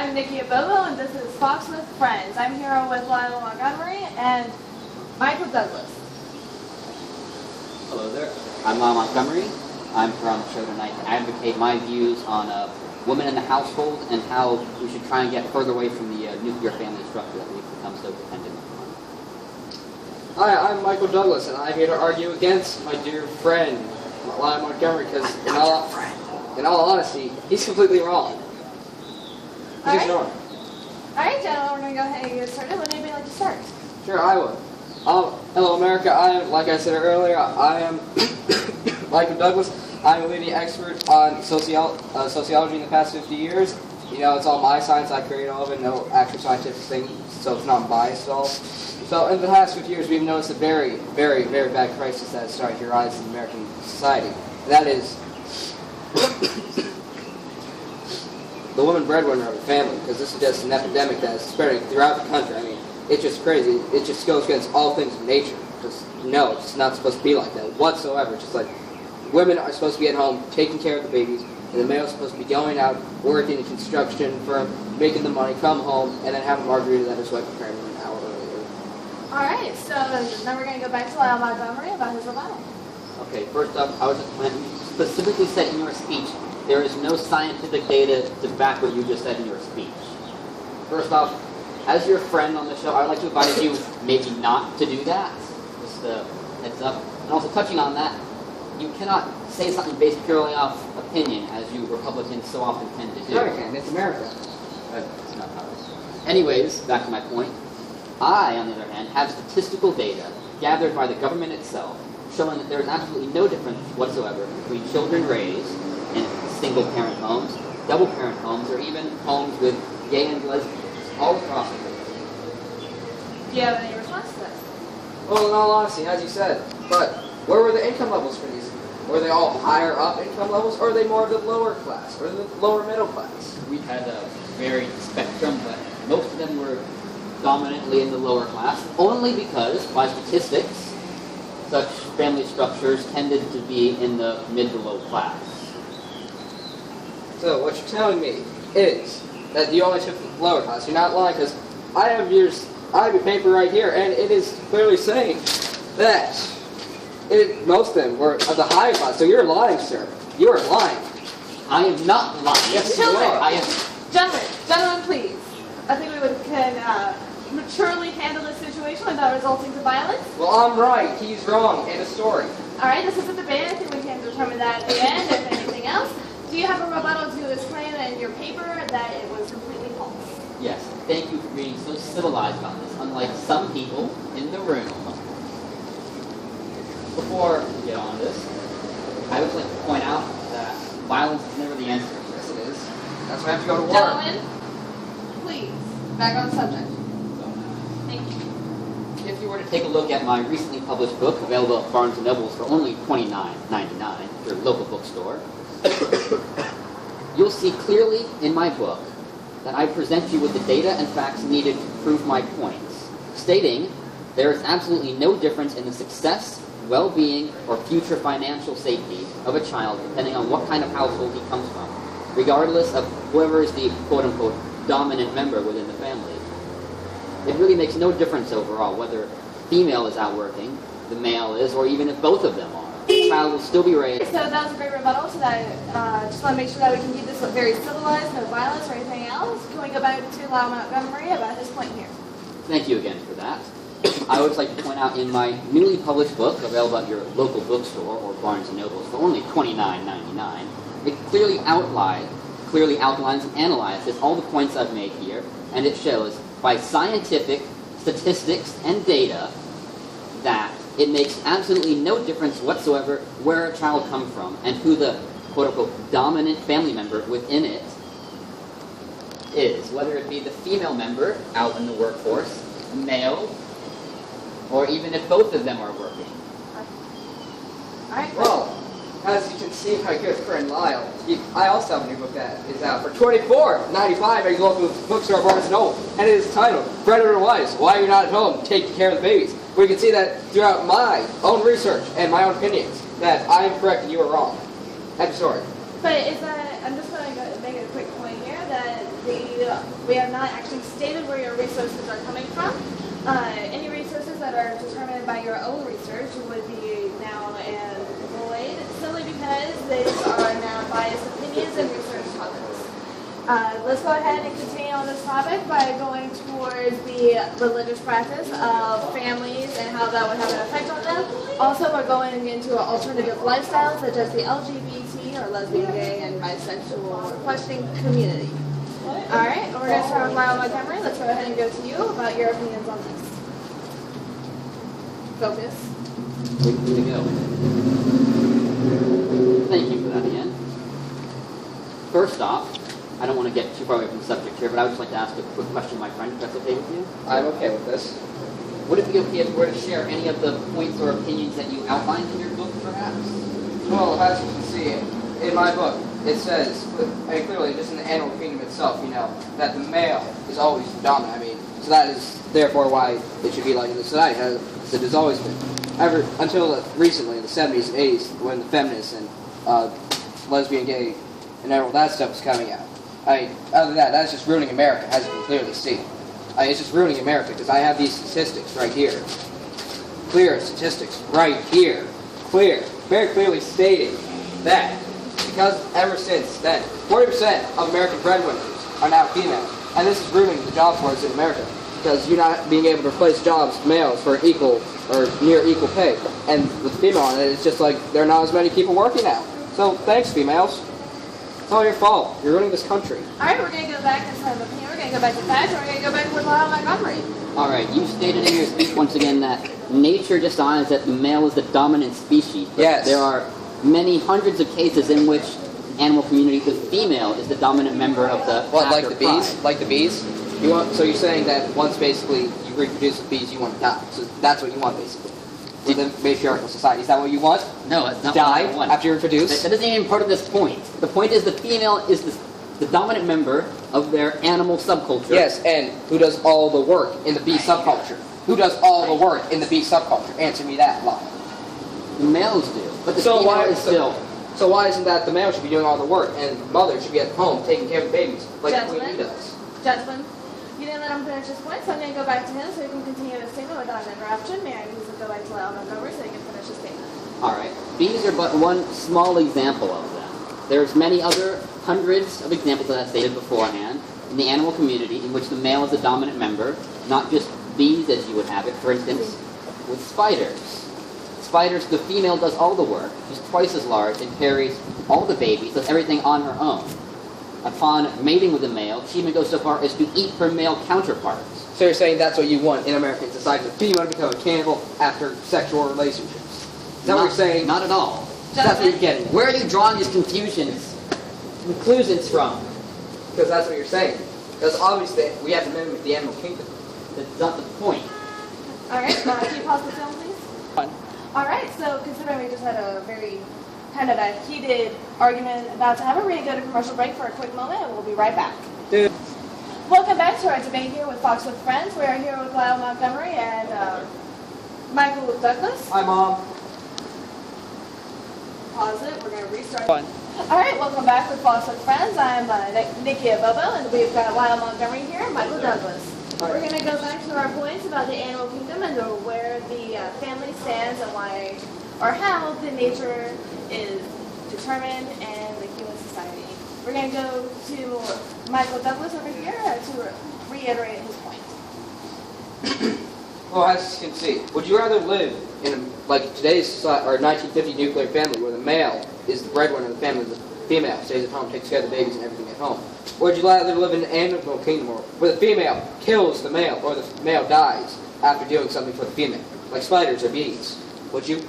I'm Nikki Abobo, and this is Fox with Friends. I'm here with Lyle Montgomery and Michael Douglas. Hello there. I'm Lyle Montgomery. I'm here on the show tonight to advocate my views on women in the household and how we should try and get further away from the nuclear family structure that we've become so dependent upon. Hi, I'm Michael Douglas, and I'm here to argue against my dear friend, Lyle Montgomery, because in all honesty, he's completely wrong. He's ignoring. Alright, gentlemen, we're going to go ahead and get started. Would anybody like to start? Sure, I would. Hello, America. Like I said earlier, I am Michael Douglas. I'm a leading expert on sociology in the past 50 years. You know, it's all my science. I create all of it, no actual scientific thing, so it's not biased at all. So in the past 50 years, we've noticed a very, very, very bad crisis that is starting to rise in American society. And that is the woman breadwinner of the family, because this is just an epidemic that is spreading throughout the country. I mean, it's just crazy. It just goes against all things in nature. Just no, it's not supposed to be like that whatsoever. Just like women are supposed to be at home taking care of the babies, and the male is supposed to be going out, working in a construction firm, making the money, come home, and then have a margarita that his wife prepared an hour earlier. Alright, so now we're going to go back to Lyle Montgomery about his rebuttal. Okay, first up, I was just when you specifically said in your speech, there is no scientific data to back what you just said in your speech. First off, as your friend on the show, I would like to advise you maybe not to do that. Just a heads up. And also touching on that, you cannot say something based purely off opinion, as you Republicans so often tend to do. Sure, I can. It's America. That's not how it is. Anyways, back to my point. I, on the other hand, have statistical data gathered by the government itself showing that there is absolutely no difference whatsoever between children raised in single-parent homes, double-parent homes, or even homes with gay and lesbians, all across the country. Do you have any response to this? Well, in all honesty, as you said, but where were the income levels for these? Were they all higher up income levels, or are they more of the lower class, or the lower middle class? We've had a varied spectrum, but most of them were dominantly in the lower class, only because, by statistics, such family structures tended to be in the mid to low class. So what you're telling me is that you only took the lower class. You're not lying, because I have your paper right here, and it is clearly saying that most of them were of the higher class. So you're lying, sir. You are lying. I am not lying. Yes, you are. I am. Gentlemen, please. I think we can maturely handle this situation without resulting to violence. Well, I'm right. He's wrong. End of story. Alright, this is a debate. I think we can determine that at the end, if anything else. Do you have a rebuttal to his claim in your paper that it was completely false? Yes, thank you for being so civilized on this, unlike some people in the room. Before we get on this, I would like to point out that violence is never the answer. Yes, it is. That's why I have to go to war. Gentlemen, please, back on the subject. Thank you. If you were to take a look at my recently published book, available at Barnes & Noble's for only $29.99, your local bookstore, you'll see clearly in my book that I present you with the data and facts needed to prove my points, stating there is absolutely no difference in the success, well-being, or future financial safety of a child depending on what kind of household he comes from, regardless of whoever is the quote-unquote dominant member within the family. It really makes no difference overall whether female is out working, the male is, or even if both of them are. The child will still be raised. So that was a great rebuttal, so that just want to make sure that we can keep this very civilized, no violence or anything else. Can we go back to Lyle Montgomery about his point here? Thank you again for that. I would like to point out in my newly published book, available at your local bookstore or Barnes & Noble's for only $29.99, it clearly outlines and analyzes all the points I've made here, and it shows by scientific statistics and data that it makes absolutely no difference whatsoever where a child comes from and who the quote-unquote dominant family member within it is, whether it be the female member out in the workforce, male, or even if both of them are working. All right. Well, as you can see, my good friend Lyle, I also have a new book that is out for $24.95 at your local bookstore, Barnes & Noble, and it is titled Breadwinner Wives, Why You're Not at Home Taking Care of the Babies. Where you can see that throughout my own research and my own opinions, that I am correct and you are wrong. End of story. But is that, I'm just going to make a quick point here, that the we have not actually stated where your resources are coming from. Any resources that are determined by your own research would be now and void, simply because these are now biased opinions and research topics. Let's go ahead and continue on this topic by going towards the religious practice of families and how that would have an effect on them. Also, we're going into an alternative lifestyle such as the LGBT or lesbian, gay, and bisexual questioning community. Alright, we're going to start with Lyle Montgomery. Let's go ahead and go to you about your opinions on this. Focus. Way to go. Thank you for that, Ian. First off, I don't want to get too far away from the subject here, but I would just like to ask a quick question, my friend, if that's okay with you. I'm okay with this. Would it be okay if we were to share any of the points or opinions that you outlined in your book, perhaps? Well, as you can see, in my book, it says, and clearly, just in the animal kingdom itself, that the male is always dominant. So that is therefore why it should be like in the society, as it has always been. Ever until recently, in the 70s and 80s, when the feminists and lesbian, gay, and all that stuff was coming out. Other than that, that's just ruining America, as you can clearly see. It's just ruining America, because I have these statistics right here. Clear statistics right here. Clear, very clearly stating that because ever since then, 40% of American breadwinners are now female. And this is ruining the job force in America, because you're not being able to replace jobs, males, for equal or near equal pay. And with female on it, it's just like there are not as many people working now. So thanks, females. It's all your fault. You're ruining this country. Alright, we're going to go back instead of opinion. We're going to go back to facts, and we're going to go back with Lyle Montgomery. Alright, you stated in your speech once again that nature just honors that the male is the dominant species. But yes. There are many hundreds of cases in which the animal community, the female, is the dominant member of the What, like the after bees? pride. Like the bees? So you're saying that once basically you reproduce with bees, you want to die. So that's what you want basically. In the matriarchal society. Is that what you want? No, that's not Die what I want. after you reproduce? That isn't even part of this point. The point is the female is the dominant member of their animal subculture. Yes, and who does all the work in the bee subculture? Who does all the work in the bee subculture? Answer me that, Lyle. The males do, but the So female why is still... So why isn't that the male should be doing all the work and mother should be at home taking care of the babies like the queen does? Gentlemen, you didn't let him finish his point, so I'm going to go back to him so he can continue his statement without an interruption. May I please go back to Lyle Montgomery so he can finish his statement? Alright, bees are but one small example of them. There's many other hundreds of examples that I stated beforehand in the animal community in which the male is the dominant member, not just bees as you would have it, for instance, with spiders. Spiders, the female does all the work. She's twice as large and carries all the babies, does everything on her own. Upon mating with the male, she even goes so far as to eat her male counterparts. So you're saying that's what you want in American society, the female to become a cannibal after sexual relationships? Is that what you're saying? Not at all. That's what you're getting. Where are you drawing these conclusions from? Because that's what you're saying. Because obviously we have to mimic the animal kingdom. That's not the point. Alright, can you pause the film, please? Alright, so considering we just had a very kind of a heated argument about to have it, we're going to go to commercial break for a quick moment and we'll be right back. Dude. Welcome back to our debate here with Fox with Friends. We are here with Lyle Montgomery and Michael Douglas. Hi, Mom. Pause it. We're going to restart. Alright, welcome back with Fox with Friends. I'm Nikki Abobo and we've got Lyle Montgomery here and Michael Douglas. We're going to go back to our points about the animal kingdom and where the family stands and why or how the nature is determined in the human society. We're going to go to Michael Douglas over here to reiterate his point. Well, as you can see, would you rather live in like today's society, or 1950 nuclear family where the male is the breadwinner of the family, the female stays at home, takes care of the babies and everything at home? Or would you rather live in an animal kingdom where the female kills the male or the male dies after doing something for the female, like spiders or bees? Would you?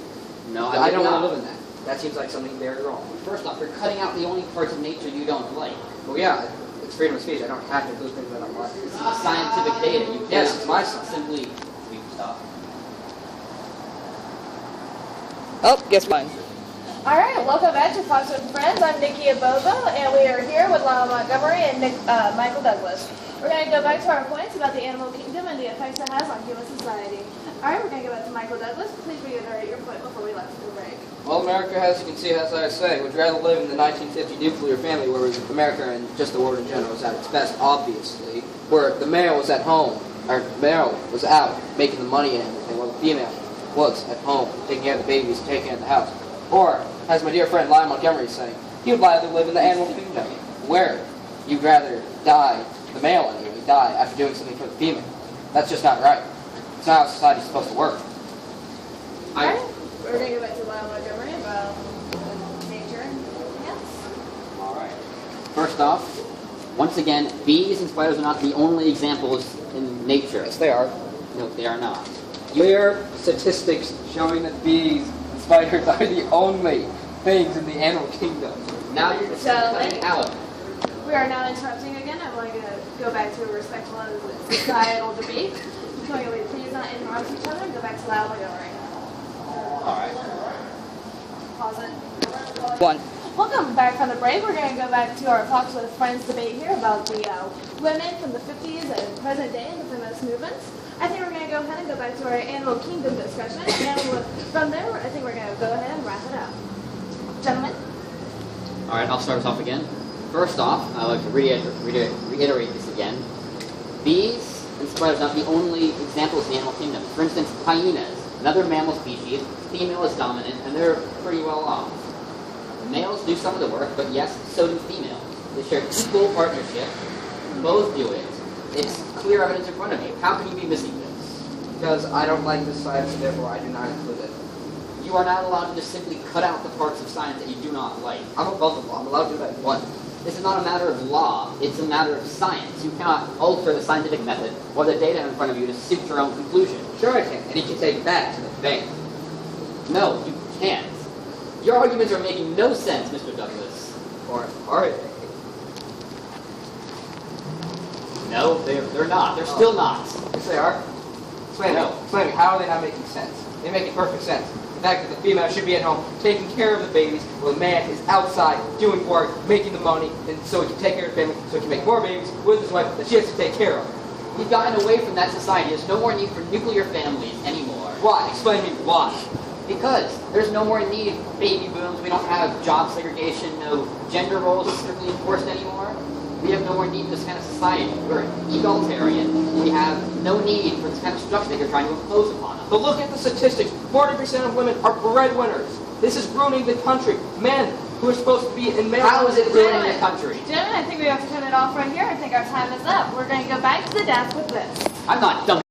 No, I don't not. want to live in that. That seems like something very wrong. First off, you're cutting out the only parts of nature you don't like. Well, yeah, it's freedom of speech. I don't have to include things that I don't like. This is scientific data. You can't Yes, it's my science. simply stop. Oh, guess what? Alright, welcome back to Fox with Friends. I'm Nikki Abobo, and we are here with Lyle Montgomery and Michael Douglas. We're going to go back to our points about the animal kingdom and the effects it has on human society. Alright, we're going to go back to Michael Douglas. Please reiterate your point before we left for the break. Well, America, as you can see, as I say, would rather live in the 1950 nuclear family where America and just the world in general was at its best, obviously, where the male was at home, or the male was out making the money and everything, while the female was at home taking care of the babies, taking care of the house. Or, as my dear friend Lyle Montgomery is saying, he would rather live in the animal kingdom, where you'd rather die, the male anyway, die after doing something for the female. That's just not right. It's not how society's supposed to work. Alright, we're going to go back to Lyle Montgomery about nature and everything else. Alright. First off, once again, bees and spiders are not the only examples in nature. Yes, they are. No, they are not. Clear statistics showing that bees and spiders are the only things in the animal kingdom. Now you're just cutting out. We are now interrupting again. I'm going to go back to a respectful and societal debate. Can we please not interrupt each other and go back to Lyle Montgomery? Alright. Pause it. One. Welcome back from the break. We're going to go back to our Fox with Friends debate here about the women from the 50s and present day and the feminist movements. I think we're going to go ahead and go back to our animal kingdom discussion. And from there, I think we're going to go ahead and wrap it up. Gentlemen? Alright, I'll start us off again. First off, I'd like to reiterate this again. Bees and spiders are not the only examples in the animal kingdom. For instance, hyenas, another mammal species, female is dominant, and they're pretty well off. Males do some of the work, but yes, so do females. They share equal partnership. Both do it. It's clear evidence in front of you. How can you be missing this? Because I don't like this science, and therefore I do not include it. You are not allowed to just simply cut out the parts of science that you do not like. I'm above the law. I'm allowed to do that once. This is not a matter of law. It's a matter of science. You cannot alter the scientific method or the data in front of you to suit your own conclusion. Sure I can. And you can take it back to the bank. No, you can't. Your arguments are making no sense, Mr. Douglas. Or are they? No, they're not. They're still not. Yes, they are. Explain No. me. Explain me. How are they not making sense? They make perfect sense. The fact that the female should be at home taking care of the babies, while the man is outside doing work, making the money, and so he can take care of the family, so he can make more babies with his wife that she has to take care of. We've gotten away from that society. There's no more need for nuclear families anymore. Why? Explain to me why. Because there's no more need for baby booms. We don't have job segregation, no gender roles strictly enforced anymore. We have no more need for this kind of society. We're egalitarian. We have no need for this kind of structure that you're trying to impose upon us. But look at the statistics. 40% of women are breadwinners. This is ruining the country. Men who are supposed to be in male... How is it ruining the country? Gentlemen, I think we have to turn it off right here. I think our time is up. We're going to go back to the desk with this. I'm not dumb.